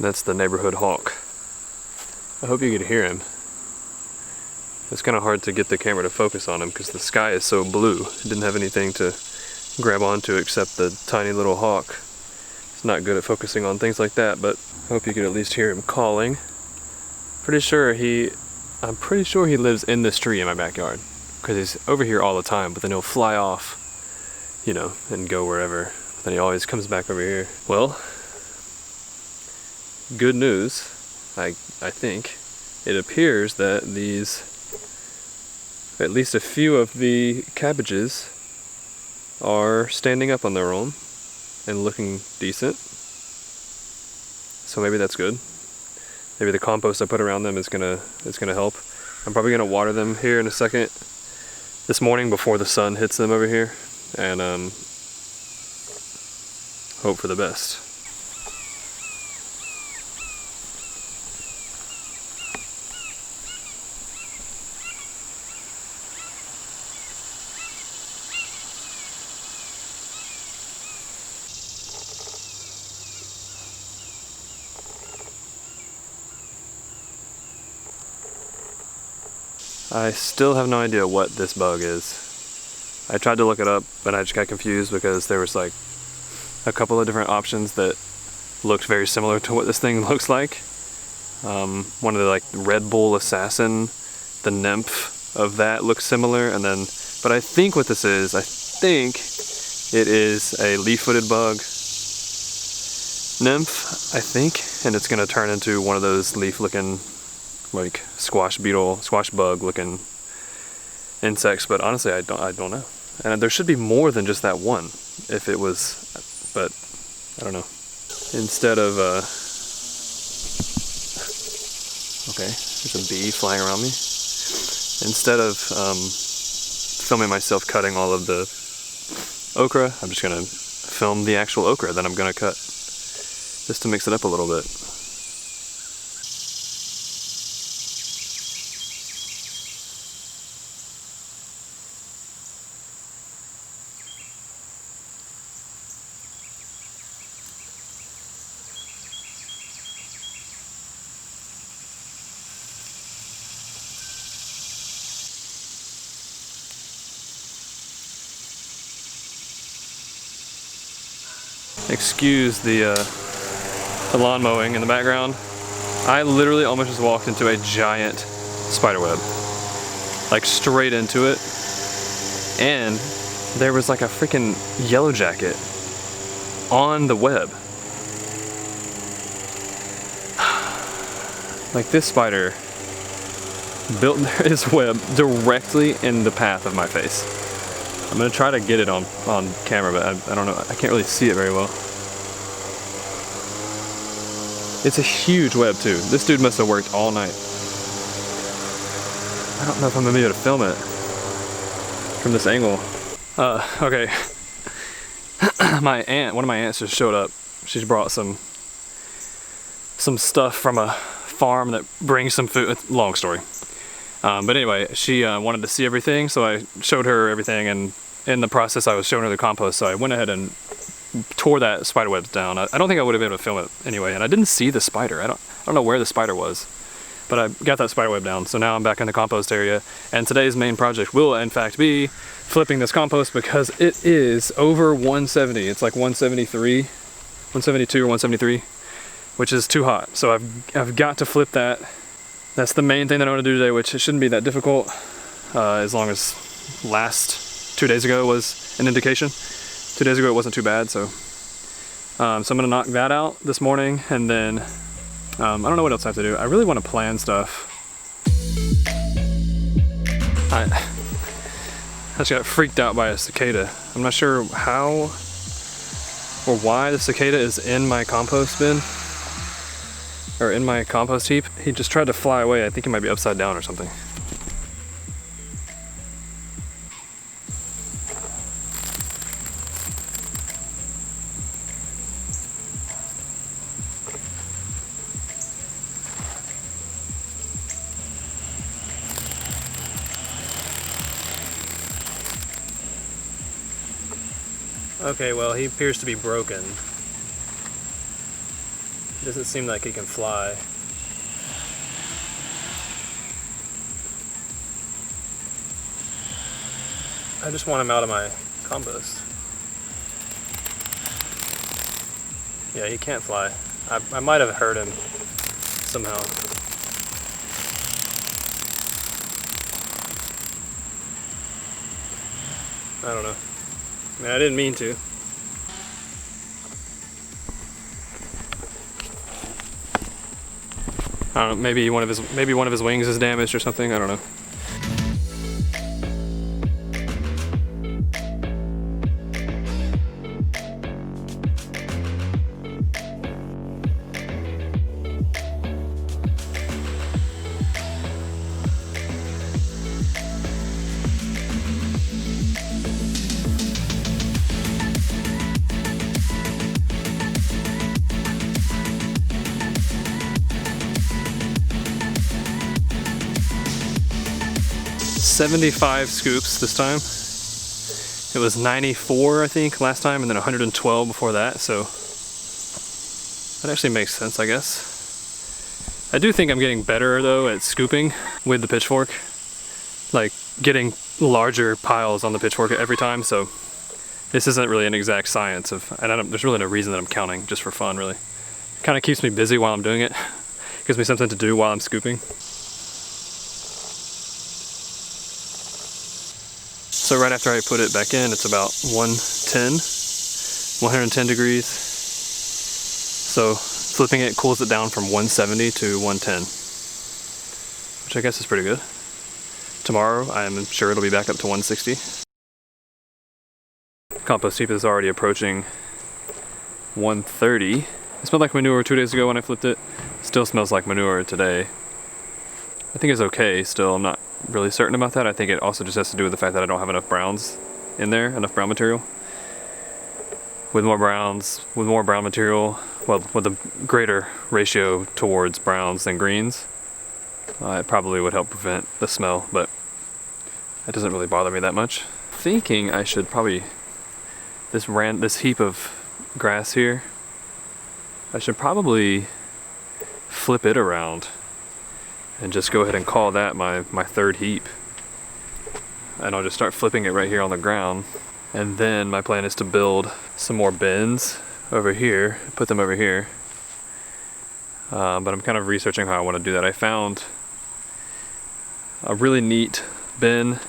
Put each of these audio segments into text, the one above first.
That's the neighborhood hawk. I hope you could hear him. It's kind of hard to get the camera to focus on him because the sky is so blue. It didn't have anything to grab onto except the tiny little hawk. It's not good at focusing on things like that, but I hope you could at least hear him calling. I'm pretty sure he lives in this tree in my backyard because he's over here all the time, but then he'll fly off, you know, and go wherever. But then he always comes back over here. Well, good news, I think. It appears that at least a few of the cabbages are standing up on their own and looking decent. So maybe that's good. Maybe the compost I put around them is gonna help. I'm probably gonna water them here in a second this morning before the sun hits them over here, and hope for the best. I still have no idea what this bug is. I tried to look it up, but I just got confused because there was like a couple of different options that looked very similar to what this thing looks like. One of the like Red Bull Assassin, the nymph of that looks similar, but I think what this is, I think it is a leaf-footed bug nymph, I think, and it's gonna turn into one of those leaf-looking like squash bug looking insects, but honestly I don't know. And there should be more than just that one if it was, but I don't know. Instead of okay, there's a bee flying around me. Instead of filming myself cutting all of the okra, I'm just gonna film the actual okra that I'm gonna cut, just to mix it up a little bit. Excuse the lawn mowing in the background. I literally almost just walked into a giant spider web, like straight into it, and there was like a freaking yellow jacket on the web. Like this spider built his web directly in the path of my face. I'm gonna try to get it on camera, but I don't know, I can't really see it very well. It's a huge web too. This dude must have worked all night. I don't know if I'm gonna be able to film it from this angle. Okay. One of my aunts just showed up. She's brought some stuff from a farm that brings some food. Long story. But anyway, she wanted to see everything, so I showed her everything, and in the process I was showing her the compost, so I went ahead and tore that spider web down. I don't think I would have been able to film it anyway, and I didn't see the spider. I don't know where the spider was, but I got that spider web down, so now I'm back in the compost area, and today's main project will in fact be flipping this compost because it is over 170. It's like 173, 172 or 173, which is too hot, so I've got to flip that. That's the main thing that I want to do today, which it shouldn't be that difficult, as long as last 2 days ago was an indication. 2 days ago it wasn't too bad, so I'm gonna knock that out this morning, and then I don't know what else I have to do. I really want to plan stuff. I just got freaked out by a cicada. I'm not sure how or why the cicada is in my compost bin, or in my compost heap. He just tried to fly away. I think he might be upside down or something. Okay, well, he appears to be broken. It doesn't seem like he can fly. I just want him out of my compost. Yeah, he can't fly. I might have hurt him somehow. I don't know. I mean, I didn't mean to. I don't know, maybe one of his wings is damaged or something, I don't know. $75 scoops this time. It was 94, I think, last time, and then 112 before that, so that actually makes sense, I guess. I do think I'm getting better, though, at scooping with the pitchfork. Like, getting larger piles on the pitchfork every time, so this isn't really an exact science of, and there's really no reason that I'm counting, just for fun, really. It kind of keeps me busy while I'm doing it. Gives me something to do while I'm scooping. So right after I put it back in, it's about 110 degrees. So flipping it cools it down from 170 to 110, which I guess is pretty good. Tomorrow, I'm sure it'll be back up to 160. Compost heap is already approaching 130. It smelled like manure 2 days ago when I flipped it. Still smells like manure today. I think it's okay still. I'm not really certain about that. I think it also just has to do with the fact that I don't have enough browns in there, enough brown material. With more brown material, well, with a greater ratio towards browns than greens, it probably would help prevent the smell, but it doesn't really bother me that much. Thinking I should probably, this heap of grass here, I should probably flip it around and just go ahead and call that my third heap. And I'll just start flipping it right here on the ground. And then my plan is to build some more bins over here, put them over here. But I'm kind of researching how I want to do that. I found a really neat bin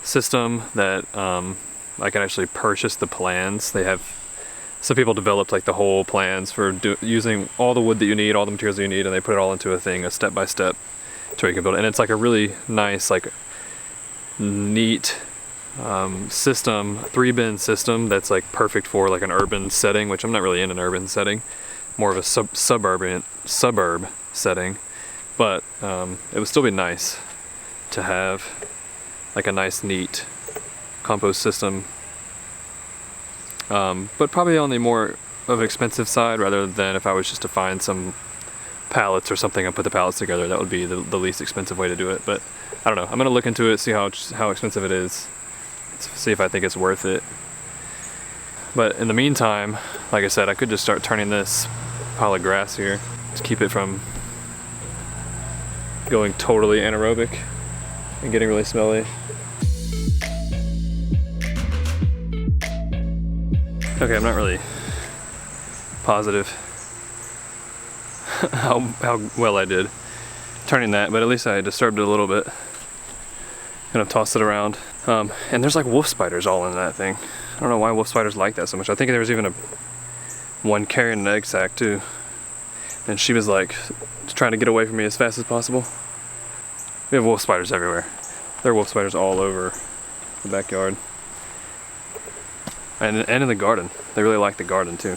system that I can actually purchase the plans. They have, some people developed like the whole plans for using all the wood that you need, all the materials that you need, and they put it all into a thing, a step-by-step, to where you can build it. And it's like a really nice, like neat system, 3-bin system that's like perfect for like an urban setting, which I'm not really in an urban setting, more of a suburb setting. But it would still be nice to have like a nice, neat compost system, but probably on the more of an expensive side, rather than if I was just to find some pallets or something and put the pallets together. That would be the least expensive way to do it. But I don't know, I'm gonna look into it, see how expensive it is, see if I think it's worth it. But in the meantime, like I said, I could just start turning this pile of grass here to keep it from going totally anaerobic and getting really smelly. Okay, I'm not really positive how well I did turning that, but at least I disturbed it a little bit. Kind of tossed it around. And there's like wolf spiders all in that thing. I don't know why wolf spiders like that so much. I think there was even one carrying an egg sac too. And she was like trying to get away from me as fast as possible. We have wolf spiders everywhere. There are wolf spiders all over the backyard. And in the garden. They really like the garden too.